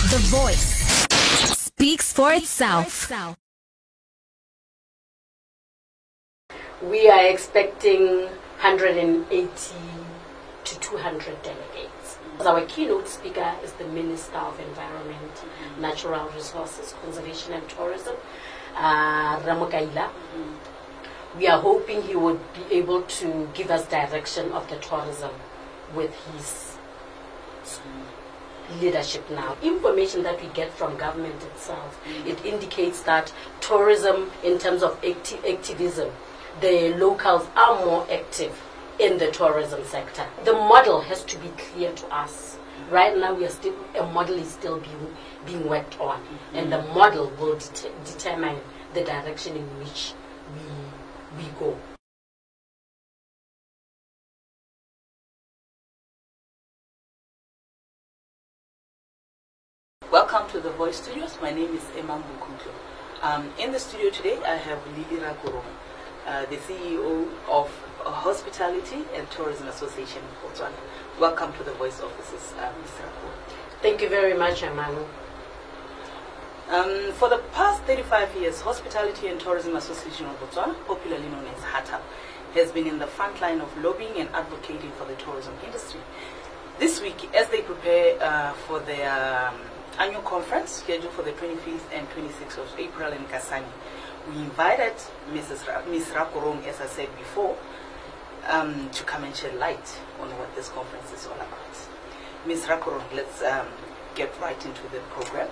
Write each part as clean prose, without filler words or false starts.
The voice speaks for itself. We are expecting 180 to 200 delegates. Our keynote speaker is the Minister of Environment, Natural Resources, Conservation and Tourism, Ramokaila. We are hoping he would be able to give us direction of the tourism with his leadership now. Information that we get from government itself, it indicates that tourism in terms of activism, the locals are more active in the tourism sector. The model has to be clear to us. Right now a model is still being worked on, and the model will determine the direction in which we go. Welcome to the Voice Studios. My name is Emma Mukutlo. In the studio today, I have Rakorong, the CEO of Hospitality and Tourism Association of Botswana. Welcome to the Voice offices, Mr. Rakorong. Thank you very much, Emma. For the past 35 years, Hospitality and Tourism Association of Botswana, popularly known as HATAB, has been in the front line of lobbying and advocating for the tourism industry. This week, as they prepare for their annual conference scheduled for the 25th and 26th of April in Kasane, we invited Ms. Rakorong, as I said before, to come and shed light on what this conference is all about. Ms. Rakorong, let's get right into the program.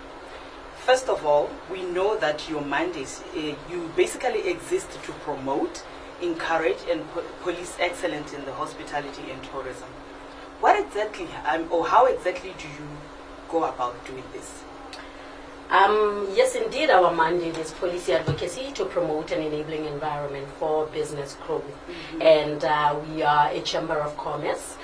First of all, we know that your mandate, you basically exist to promote, encourage, and police excellence in the hospitality and tourism. What exactly, or how exactly do you go about doing this? Yes, indeed, our mandate is policy advocacy to promote an enabling environment for business growth. And we are a chamber of commerce,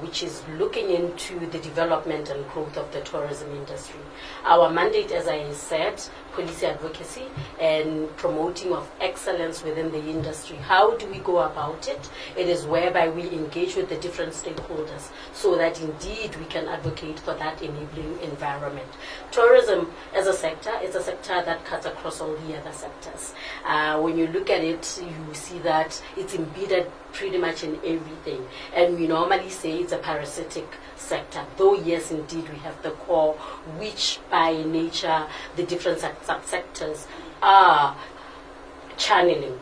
which is looking into the development and growth of the tourism industry. Our mandate, as I said, policy advocacy and promoting of excellence within the industry. How do we go about it? It is whereby we engage with the different stakeholders so that indeed we can advocate for that enabling environment. Tourism as a sector is a sector that cuts across all the other sectors. When you look at it, you see that it's embedded pretty much in everything. And we normally say it's a parasitic sector, though yes, indeed, we have the core, which by nature the different subsectors are channeling.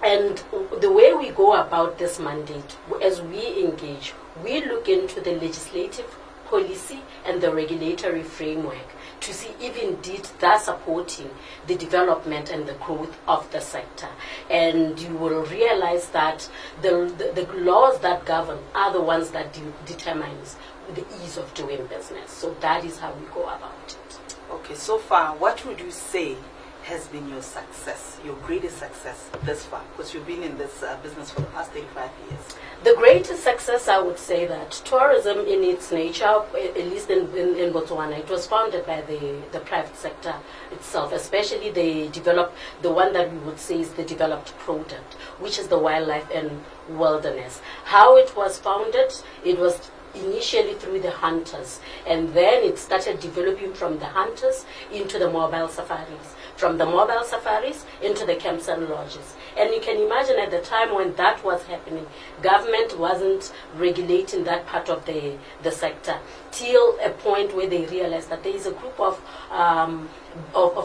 And the way we go about this mandate, as we engage, we look into the legislative policy and the regulatory framework to see if indeed they're supporting the development and the growth of the sector. And you will realize that the laws that govern are the ones that determines the ease of doing business. So that is how we go about it. Okay, so far, what would you say has been your success, your greatest success thus far? Because you've been in this business for the past 35 years. The greatest success, I would say that tourism in its nature, at least in Botswana, it was founded by the private sector itself, especially the one that we would say is the developed product, which is the wildlife and wilderness. How it was founded, it was initially through the hunters, and then it started developing from the hunters into the mobile safaris, from the mobile safaris into the camps and lodges. And you can imagine at the time when that was happening, government wasn't regulating that part of the sector till a point where they realized that there is a group of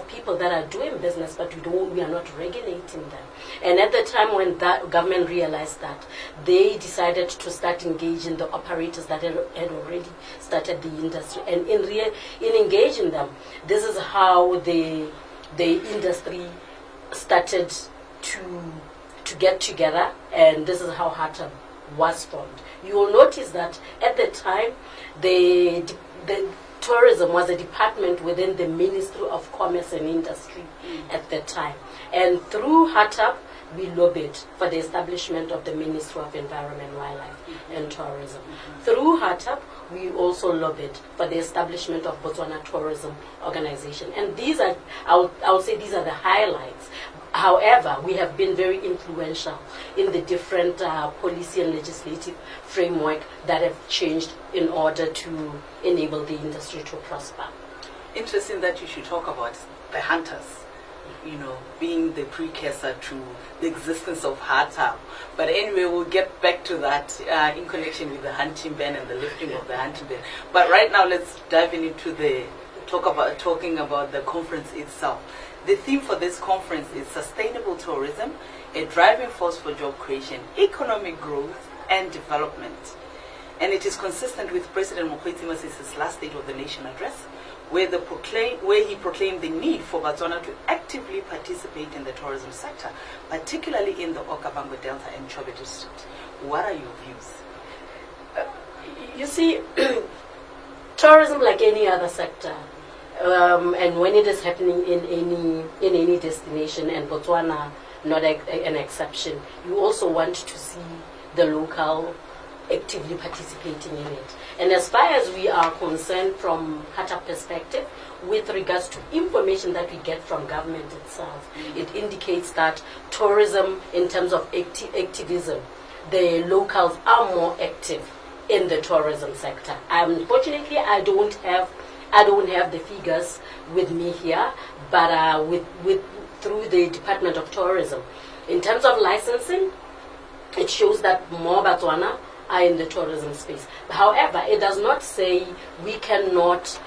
people that are doing business, but we are not regulating them. And at the time when that government realized that, they decided to start engaging the operators that had already started the industry. And in engaging them, this is how the industry started to get together, and this is how HATAB was formed. You will notice that at the time, the tourism was a department within the Ministry of Commerce and Industry at the time. And through HATAB, we lobbied for the establishment of the Ministry of Environment, Wildlife and Tourism. Through HATAB, we also lobbied for the establishment of Botswana Tourism Organization. And these are, I would say these are the highlights. However, we have been very influential in the different policy and legislative framework that have changed in order to enable the industry to prosper. interesting that you should talk about the hunters, you know, being the precursor to the existence of HATAB. But anyway, we'll get back to that in connection with the hunting ban and the lifting of the hunting ban. But right now, let's dive into the talking about the conference itself. The theme for this conference is sustainable tourism, a driving force for job creation, economic growth, and development. And it is consistent with President Mokgweetsi Masisi's last State of the Nation address, where he proclaimed the need for Botswana to actively participate in the tourism sector, particularly in the Okavango Delta and Chobe district. What are your views? You see, tourism, like any other sector, and when it is happening in any destination, and Botswana not an exception, you also want to see the local actively participating in it. And as far as we are concerned from HATAB perspective, with regards to information that we get from government itself, it indicates that tourism, in terms of activism, the locals are more active in the tourism sector. Unfortunately, I don't have the figures with me here, but through the Department of Tourism, in terms of licensing, it shows that more Botswana are in the tourism space. However, it does not say we cannot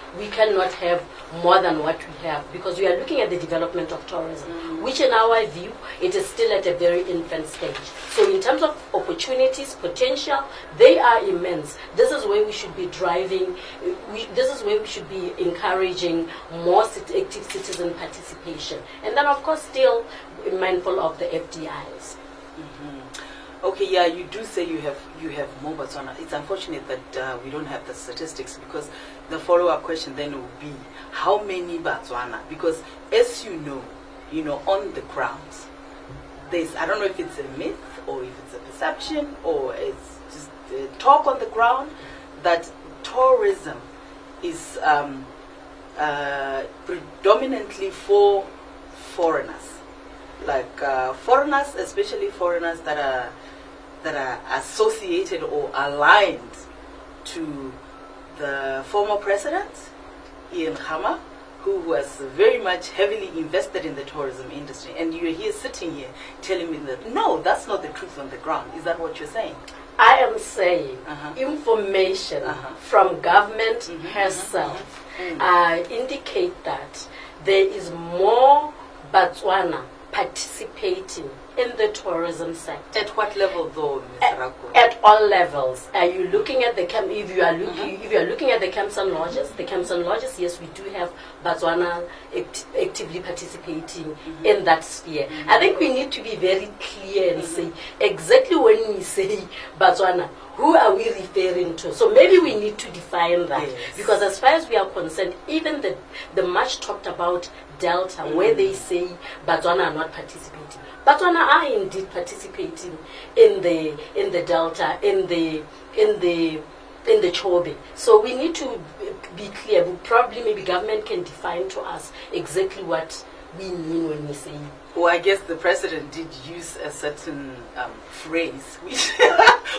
have more than what we have, because we are looking at the development of tourism, which in our view, it is still at a very infant stage. So in terms of opportunities, potential, they are immense. This is where we should be driving, this is where we should be encouraging more active citizen participation. And then of course still mindful of the FDIs. Okay, yeah, you do say you have more Botswana. It's unfortunate that we don't have the statistics, because the follow-up question then will be, how many Botswana? Because as you know, on the ground, there's, I don't know if it's a myth or if it's a perception or it's just talk on the ground that tourism is predominantly for foreigners, like foreigners, especially foreigners that are associated or aligned to the former president, Ian Khama, who was very much heavily invested in the tourism industry. And you're here sitting here telling me that, no, that's not the truth on the ground. Is that what you're saying? I am saying information from government herself indicate that there is more Botswana participating in the tourism sector. At what level, though, Ms. Rakorong? At all levels. Are you looking at the camp? If you are looking at the camps and lodges, yes, we do have Botswana actively participating in that sphere. I think we need to be very clear and say exactly when we say Botswana, who are we referring to? So maybe we need to define that, because as far as we are concerned, even the much talked about Delta, where they say Botswana are not participating, Botswana are indeed participating in the Delta, in the Chobe. So we need to be clear. Probably maybe government can define to us exactly what we mean when we say. Well, I guess the president did use a certain phrase,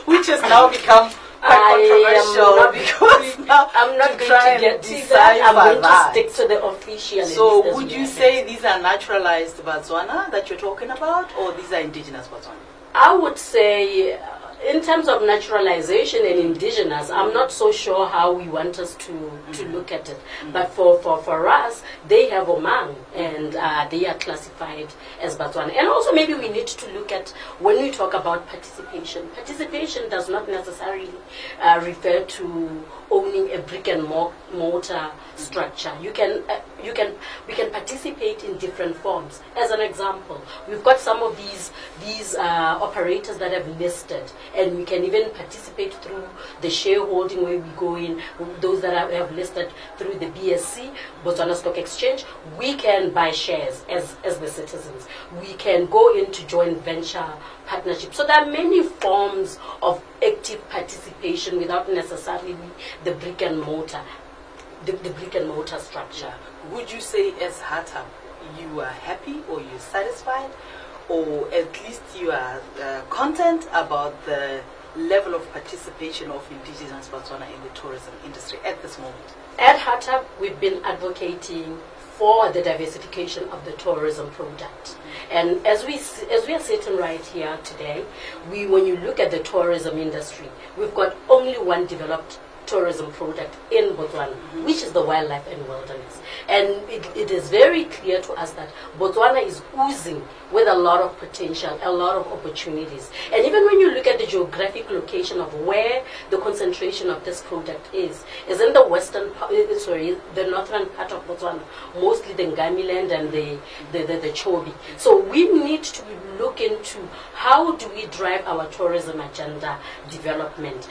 which has now become quite controversial, because now I'm not going to get to that. I'm going to stick to the official. So would you say these are naturalized Botswana that you're talking about, or these are indigenous Botswana? I would say, in terms of naturalization and indigenous, I'm not so sure how we want us to look at it. But for us, they have Oman, and they are classified as Botswana. And also maybe we need to look at, when we talk about participation, participation does not necessarily refer to owning a brick and mortar structure. We can participate in different forms. As an example, we've got some of these operators that have listed, and we can even participate through the shareholding, where we go in, those that have listed through the BSC, Botswana Stock Exchange. We can buy shares as the citizens. We can go into joint venture partnership. So there are many forms of active participation without necessarily the brick and mortar, the brick and mortar structure. Would you say, as HATAB, you are happy, or you're satisfied, or at least you are content about the level of participation of indigenous Botswana in the tourism industry at this moment? At HATAB, we've been advocating for the diversification of the tourism product. And as we are sitting right here today, when you look at the tourism industry, we've got only one developed tourism product in Botswana, which is the wildlife and wilderness. And it is very clear to us that Botswana is oozing with a lot of potential, a lot of opportunities. And even when you look at the geographic location of where the concentration of this product is in the the northern part of Botswana, mostly the Ngamiland and the Chobe. So we need to look into how do we drive our tourism agenda development.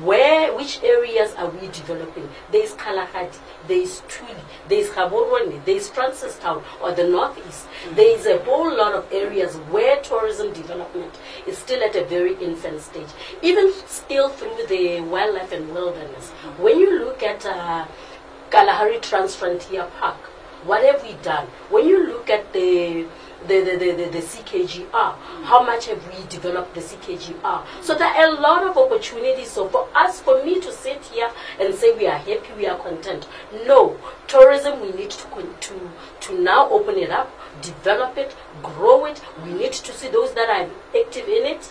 Which areas are we developing? There's Kalahari, there's Tuli, there's Gaborone, there's Francistown or the northeast. There's a whole lot of areas where tourism development is still at a very infant stage. Even still through the wildlife and wilderness. When you look at Kalahari Transfrontier Park, what have we done? When you look at the CKGR, how much have we developed the CKGR? So there are a lot of opportunities. So for me to sit here and say we are happy, we are content. No, tourism, we need to now open it up, develop it, grow it. We need to see those that are active in it,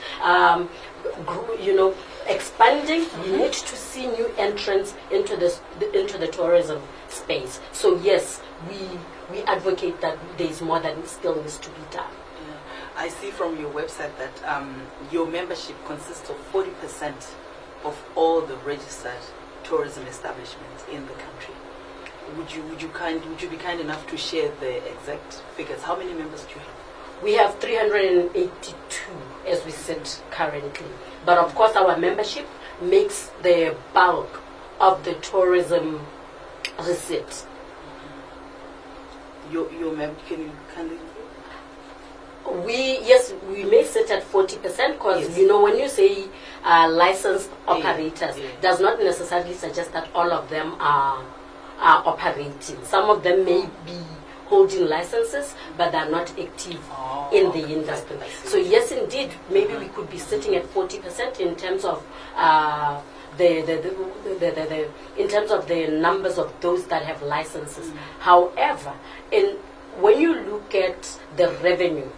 expanding. We need to see new entrants into the tourism space. So yes, we advocate that there is more that still needs to be done. Yeah. I see from your website that your membership consists of 40% of all the registered tourism establishments in the country. Would you be kind enough to share the exact figures? How many members do you have? We have 382 as we sit currently. But of course our membership makes the bulk of the tourism receipt. Your member, can you kindly? We may sit at 40% because when you say licensed operators, does not necessarily suggest that all of them are operating. Some of them may be holding licenses, but they're not active in the industry. So yes, indeed, maybe we could be sitting at 40% in terms of in terms of the numbers of those that have licenses. However, when you look at the revenue,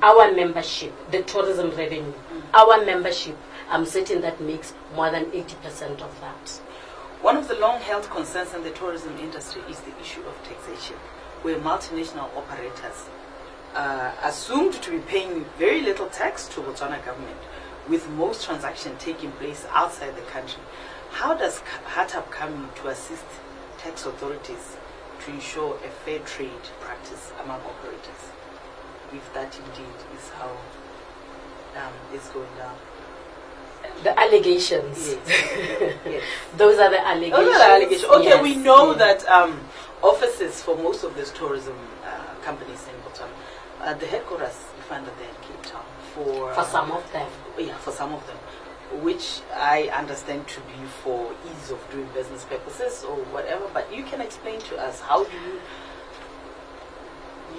our membership, the tourism revenue, our membership, I'm certain that makes more than 80% of that. One of the long-held concerns in the tourism industry is the issue of taxation, where multinational operators are assumed to be paying very little tax to Botswana government, with most transactions taking place outside the country. How does HATAB come in to assist tax authorities to ensure a fair trade practice among operators, if that indeed is how it's going down? The allegations. Yes. Yes. Those are the allegations. Those are the allegations. Okay, yes, we know that offices for most of these tourism companies in Botswana, the headquarters, you find that they're in Cape Town. For some of them. Yeah, for some of them. Which I understand to be for ease of doing business purposes or whatever. But you can explain to us, how do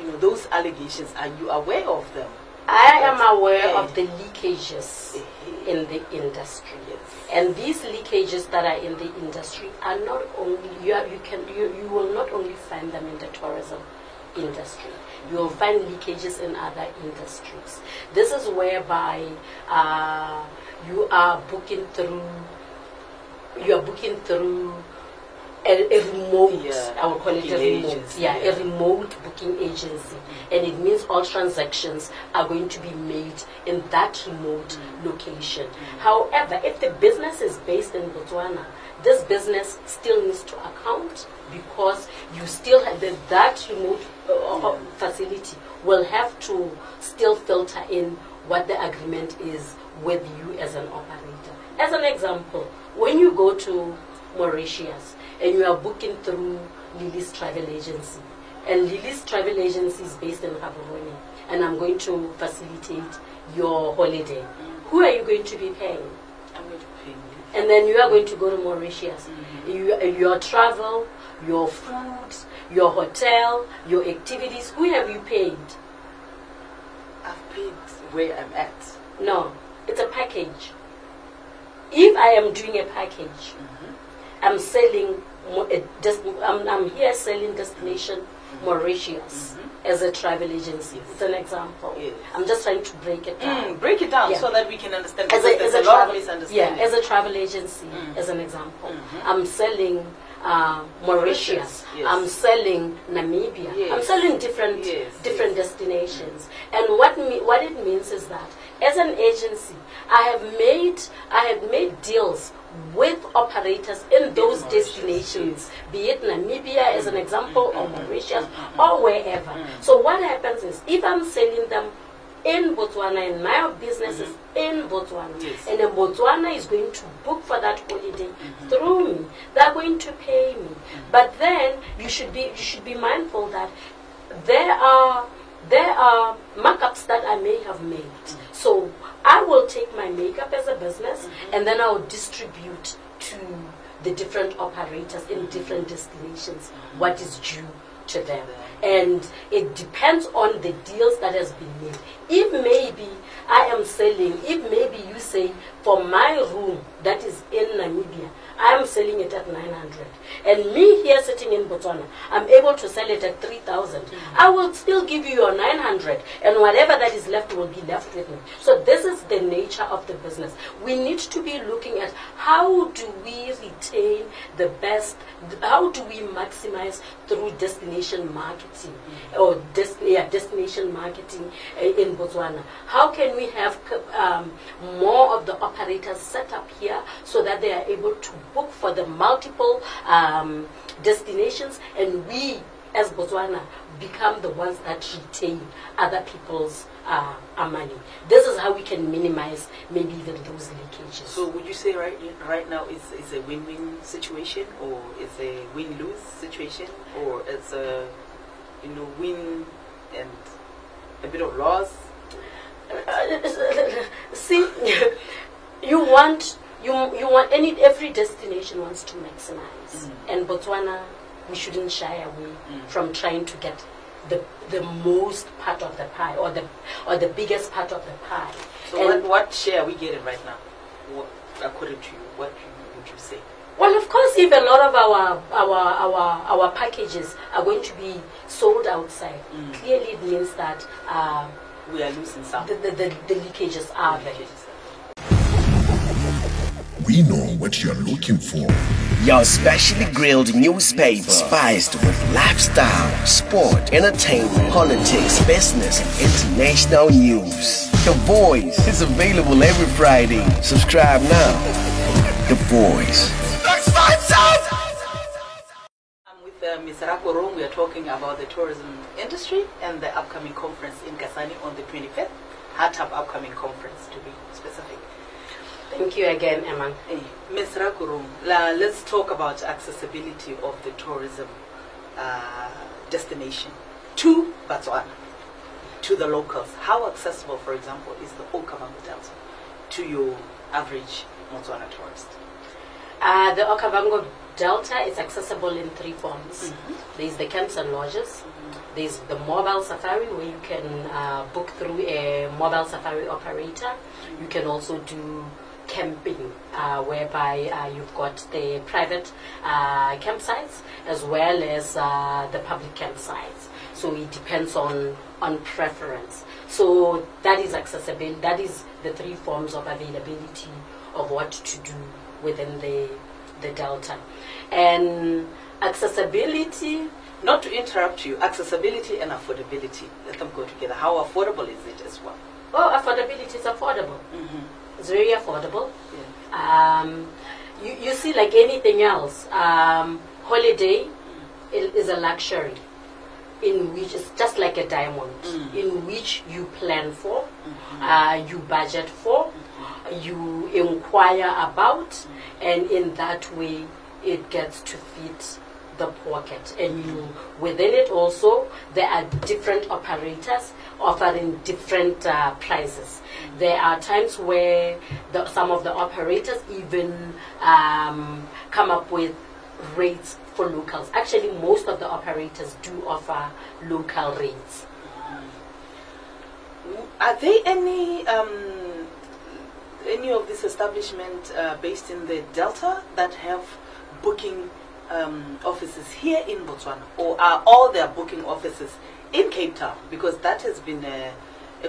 you those allegations, are you aware of them? I am aware of the leakages in the industry. Yes. And these leakages that are in the industry are not only, you will not only find them in the tourism industry. You will find leakages in other industries. This is whereby you are booking through a remote, I will call it a remote, a remote booking agency. And it means all transactions are going to be made in that remote location. However, if the business is based in Botswana, this business still needs to account, because you still have that remote facility will have to still filter in what the agreement is with you as an operator. As an example, when you go to Mauritius and you are booking through Lily's travel agency, and Lily's travel agency is based in Gaborone, and I'm going to facilitate your holiday, who are you going to be paying? I'm going to pay you. And then you are going to go to Mauritius. Your travel, your food, your hotel, your activities, who have you paid? I've paid where I'm at. No, it's a package. if I am doing a package, I'm selling, I'm here selling destination Mauritius as a travel agency. It's an example. Yes. I'm just trying to break it down. Break it down Yeah. so that we can understand. As There's a lot of misunderstanding. Yeah, as a travel agency, as an example, I'm selling Mauritius. Yes. I'm selling Namibia. Yes. I'm selling different Yes. destinations. And what it means is that as an agency, I have made deals with operators in those destinations, be it Namibia as an example, or Mauritius, or wherever. So what happens is, if I'm selling them in Botswana and my business is in Botswana, and then Botswana is going to book for that holiday through me, they're going to pay me. But then you should be mindful that there are markups that I may have made. So I will take my makeup as a business and then I will distribute to the different operators in different destinations what is due to them. And it depends on the deals that has been made. If maybe I am selling, if maybe you say for my room that is in Namibia, I am selling it at 900, and me here sitting in Botswana, I'm able to sell it at 3,000. I will still give you your 900, and whatever that is left will be left with me. So this is the nature of the business. We need to be looking at how do we retain the best, how do we maximize through destination marketing, or destination marketing in Botswana. How can we have more of the operators set up here so that they are able to book for the multiple destinations, and we as Botswana become the ones that retain other people's money. This is how we can minimize maybe even those leakages. So would you say right now it's a win-win situation, or it's a win-lose situation, or it's a win and a bit of loss? See, you want every destination wants to maximize, and Botswana, we shouldn't shy away from trying to get the most part of the pie, or the biggest part of the pie. So what share are we getting right now? According to you, what would you say? Well, of course, if a lot of our packages are going to be sold outside, clearly it means that we are losing some. The leakages are there. We know what you're looking for. Your specially grilled newspaper, spiced with lifestyle, sport, entertainment, politics, business, and international news. The Voice is available every Friday. Subscribe now. The Voice. I'm with Ms. Rakorong. We are talking about the tourism industry and the upcoming conference in Kasane on the 25th. HATAB upcoming conference, to be specific. Thank you again, Emma. Ms. Rakorong, let's talk about accessibility of the tourism destination to Botswana, to the locals. How accessible, for example, is the Okavango Delta to your average Botswana tourist? The Okavango Delta is accessible in three forms. There's the camps and lodges. There's the mobile safari, where you can book through a mobile safari operator. You can also do camping, whereby you've got the private campsites as well as the public campsites. So it depends on preference. So that is accessible. That is the three forms of availability of what to do within the Delta. And accessibility, not to interrupt you, accessibility and affordability, let them go together. How affordable is it as well? Oh, affordability is affordable. It's very affordable. Yeah. You see, like anything else, holiday is a luxury, in which it's just like a diamond, in which you plan for, you budget for, you inquire about, and in that way it gets to fit the pocket. And you, within it also, there are different operators offering different prices. There are times where some of the operators even come up with rates for locals. Actually, most of the operators do offer local rates. Are there any any of these establishments based in the Delta that have booking offices here in Botswana, or are all their booking offices in Cape Town? Because that has been a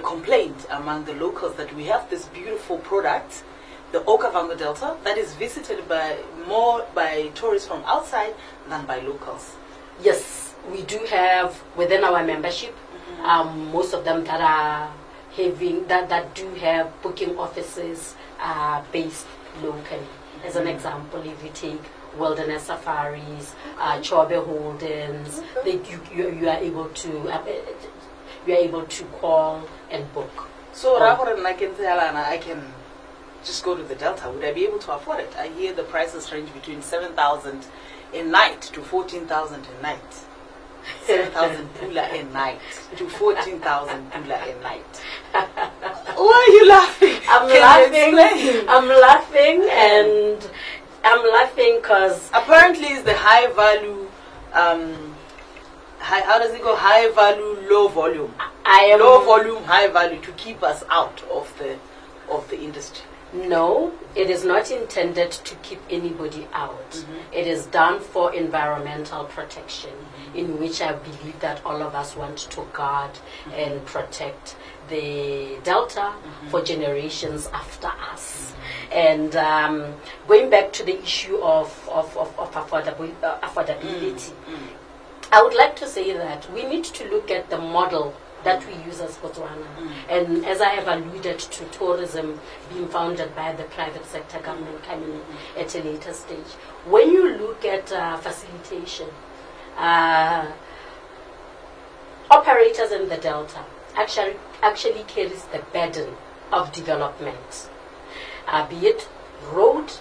complaint among the locals, that we have this beautiful product, the Okavango Delta, that is visited more by tourists from outside than by locals. Yes, we do have within our membership, most of them that are having that do have booking offices based locally. As an example, if you take Wilderness Safaris, Chobe Holdings, you are able to call and book. So Rakorong, I can just go to the Delta. Would I be able to afford it? I hear the prices range between 7,000 a night to 14,000 a night. 7,000 pula a night to 14,000 pula a night. Why are you laughing? I'm laughing because apparently it's the high value, how does it go? High value, low volume. Low volume, high value, to keep us out of the industry. No, it is not intended to keep anybody out. It is done for environmental protection, in which I believe that all of us want to guard and protect the Delta for generations after us. And going back to the issue of affordability, I would like to say that we need to look at the model that we use as Botswana. And as I have alluded to, tourism being founded by the private sector, government coming at a later stage. When you look at facilitation, operators in the Delta actually carries the burden of development, be it road,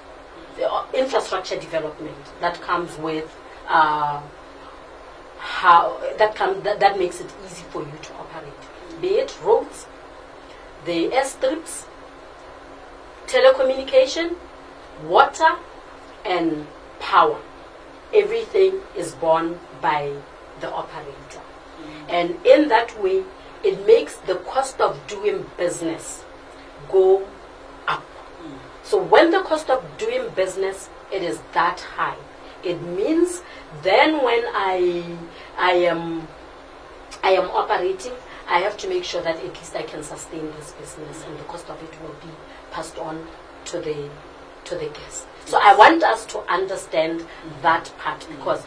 infrastructure development that comes with that makes it easy for you to operate, be it roads, the airstrips, telecommunication, water, and power. Everything is borne by the operator. And in that way, it makes the cost of doing business go up. So when the cost of doing business, it is that high, it means then when I am operating, I have to make sure that at least I can sustain this business, and the cost of it will be passed on to the guest. So I want us to understand that part, because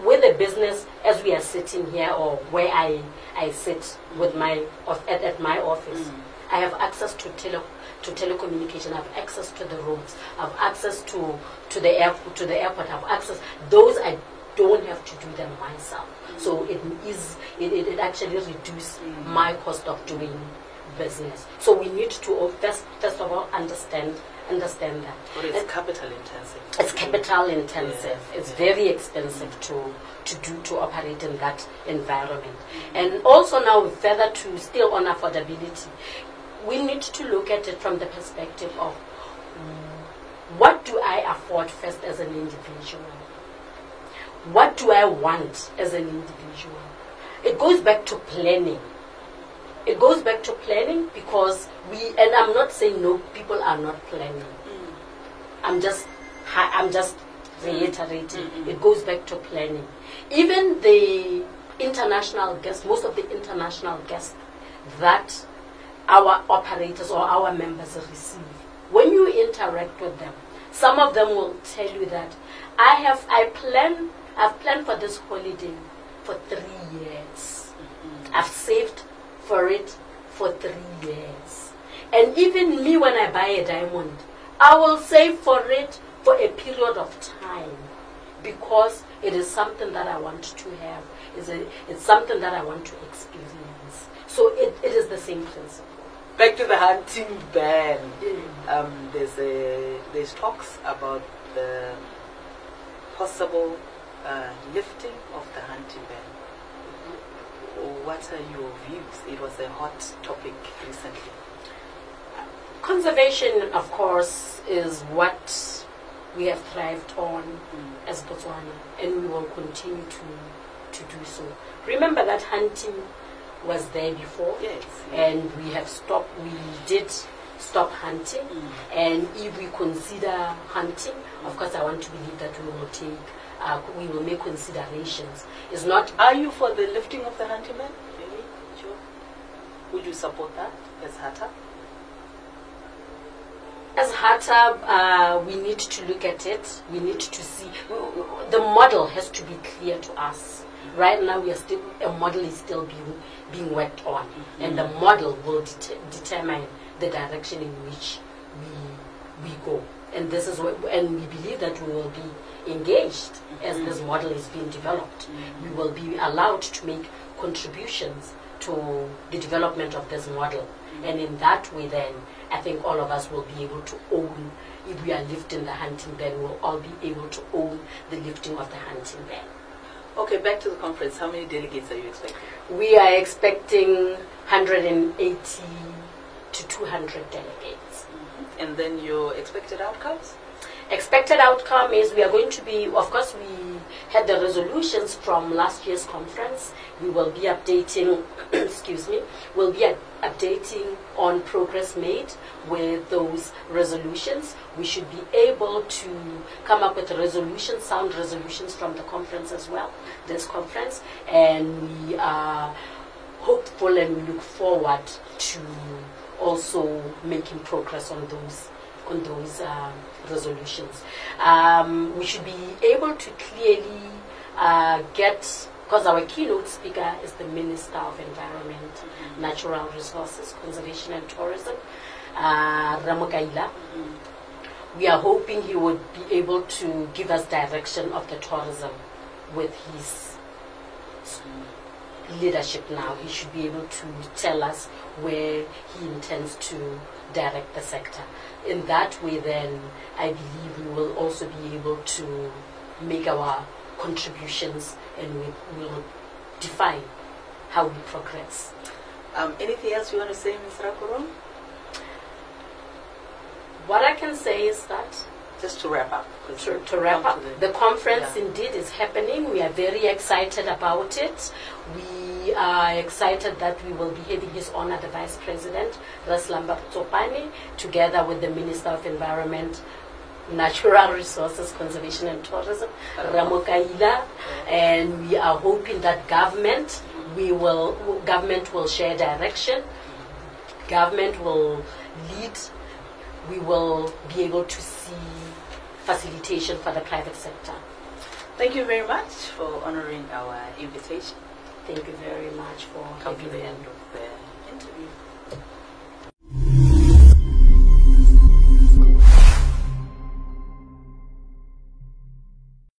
with a business, as we are sitting here, or where I sit with at my office, I have access to telecommunication, I have access to the roads, I have access to the airport, I have access. Those I don't have to do them myself. So it actually reduces my cost of doing business. So we need to first of all understand that. But it's capital intensive. It's capital intensive. Yeah. It's very expensive to operate in that environment. And also now, further to still on affordability, we need to look at it from the perspective of what do I afford first as an individual? What do I want as an individual? It goes back to planning. It goes back to planning, because and I'm not saying no, people are not planning. I'm just reiterating. It goes back to planning. Even the international guests, most of the international guests that our operators or our members receive, when you interact with them, some of them will tell you that I've planned for this holiday for 3 years. I've saved for it for 3 years. And even me, when I buy a diamond, I will save for it for a period of time, because it is something that I want to have. It's something that I want to experience. So it is the same principle. Back to the hunting ban. There's talks about the possible lifting of the hunting ban. What are your views? It was a hot topic recently. Conservation, of course, is what we have thrived on as Botswana, and we will continue to do so. Remember that hunting was there before, yes, and we have stopped. We did stop hunting. And if we consider hunting, of course, I want to believe that we will make considerations. It's not. Are you for the lifting of the hunting ban? Really? Sure. Would you support that as HATAB? As HATAB, we need to look at it. We need to see. The model has to be clear to us. Right now, a model is still being worked on, and the model will determine the direction in which we go. And this is and we believe that we will be engaged as this model is being developed. We will be allowed to make contributions to the development of this model, and in that way, then I think all of us will be able to own. If we are lifting the hunting ban, we'll all be able to own the lifting of the hunting ban. Okay, back to the conference. How many delegates are you expecting? We are expecting 180 to 200 delegates. And then your expected outcomes? Expected outcome is we are going to be, of course, we had the resolutions from last year's conference. We will be updating, excuse me, we'll be updating on progress made with those resolutions. We should be able to come up with sound resolutions from the conference as well, this conference. And we are hopeful and we look forward to also making progress on those resolutions. We should be able to clearly get, because our keynote speaker is the Minister of Environment, Natural Resources, Conservation and Tourism, Rakorong. We are hoping he would be able to give us direction of the tourism with his leadership now. He should be able to tell us where he intends to direct the sector. In that way, then, I believe we will also be able to make our contributions and we will define how we progress. Anything else you want to say, Ms. Rakorong? What I can say is that, just to wrap up. To wrap up, the conference indeed is happening. We are very excited about it. We are excited that we will be having His Honor the Vice President, Raslamba Tsopane, together with the Minister of Environment, Natural Resources, Conservation and Tourism, Rakorong, and we are hoping that government will share direction, government will lead, we will be able to see facilitation for the private sector. Thank you very much for honoring our invitation. Thank you very much for coming to having the me. end of the interview.